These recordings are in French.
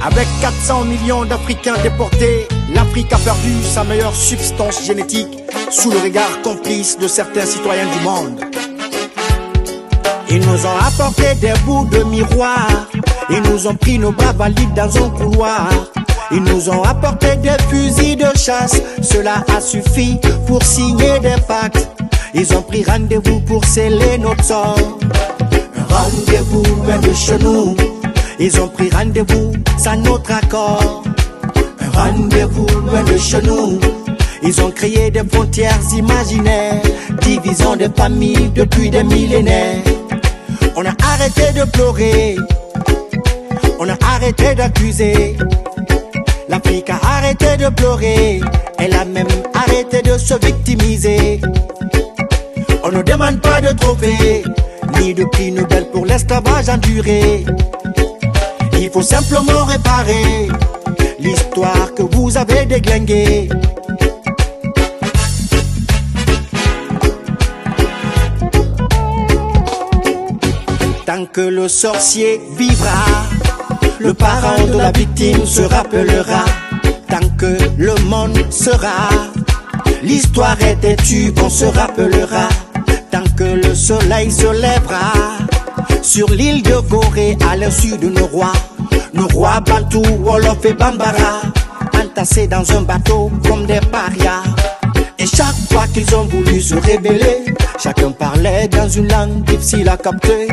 Avec 400 millions d'Africains déportés, l'Afrique a perdu sa meilleure substance génétique sous le regard complice de certains citoyens du monde. Ils nous ont apporté des bouts de miroir, ils nous ont pris nos bras valides dans un couloir. Ils nous ont apporté des fusils de chasse, cela a suffi pour signer des pactes. Ils ont pris rendez-vous pour sceller notre sort. Un rendez-vous loin de chez nous. Ils ont pris rendez-vous sans notre accord. Un rendez-vous loin de chez nous. Ils ont créé des frontières imaginaires, divisant des familles depuis des millénaires. On a arrêté de pleurer, on a arrêté d'accuser. L'Afrique a arrêté de pleurer, elle a même arrêté de se victimiser. On ne demande pas de trophée, ni de prix Nobel pour l'esclavage enduré. Il faut simplement réparer l'histoire que vous avez déglinguée. Tant que le sorcier vivra, le parent de la victime se rappellera. Tant que le monde sera, l'histoire est têtue, on se rappellera. Tant que le soleil se lèvera sur l'île de Gorée à l'insu de nos rois Bantou, Wolof et Bambara, entassés dans un bateau comme des parias. Et chaque fois qu'ils ont voulu se révéler, chacun parlait dans une langue difficile à capter.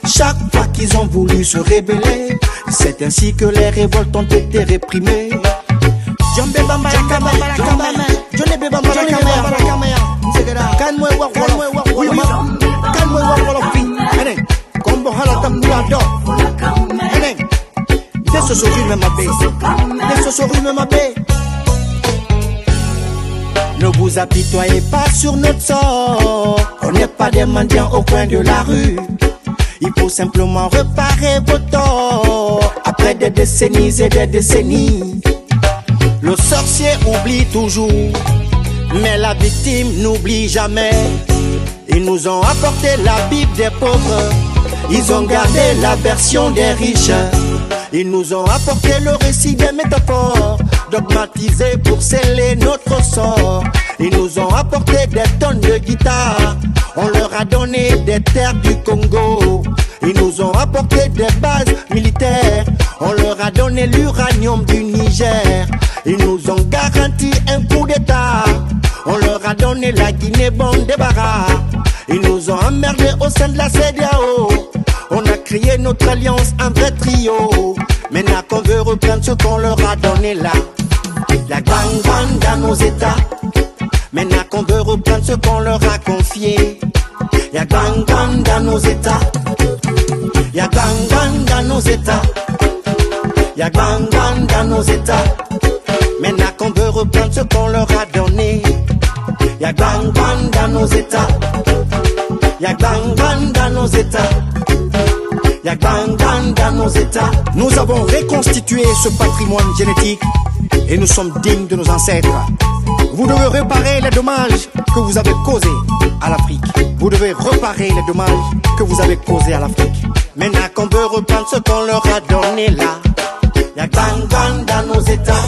Chaque fois qu'ils ont voulu se rébeller, c'est ainsi que les révoltes ont été réprimées. Ne vous apitoyez pas sur notre sort, on n'est pas des mendiants au coin de la rue. Il faut simplement réparer vos torts après des décennies et des décennies. Le sorcier oublie toujours, mais la victime n'oublie jamais. Ils nous ont apporté la Bible des pauvres, ils ont gardé la version des riches. Ils nous ont apporté le récit des métaphores, dogmatisés pour sceller notre sort. Ils nous ont apporté des tonnes de guitare, on leur a donné des terres du Congo. Ils nous ont apporté des bases militaires, on leur a donné l'uranium du Niger. Ils nous ont garanti un coup d'état, on leur a donné la Guinée-Bon débarras. Ils nous ont emmerdés au sein de la CEDEAO, on a créé notre alliance en vrai trio. Maintenant qu'on veut reprendre ce qu'on leur a donné là, la gang dans nos états. Maintenant qu'on veut reprendre ce qu'on leur a confié, y'a gang dans nos états. Y'a gang dans nos états. Y'a gang dans nos états. Maintenant qu'on veut reprendre ce qu'on leur a donné, y'a gang dans nos états. Y'a gang dans nos états. Y'a gang dans nos états. Nous avons reconstitué ce patrimoine génétique et nous sommes dignes de nos ancêtres. Vous devez réparer les dommages que vous avez causés à l'Afrique. Vous devez réparer les dommages que vous avez causés à l'Afrique. Maintenant qu'on veut reprendre ce qu'on leur a donné là, y'a gang dans nos états.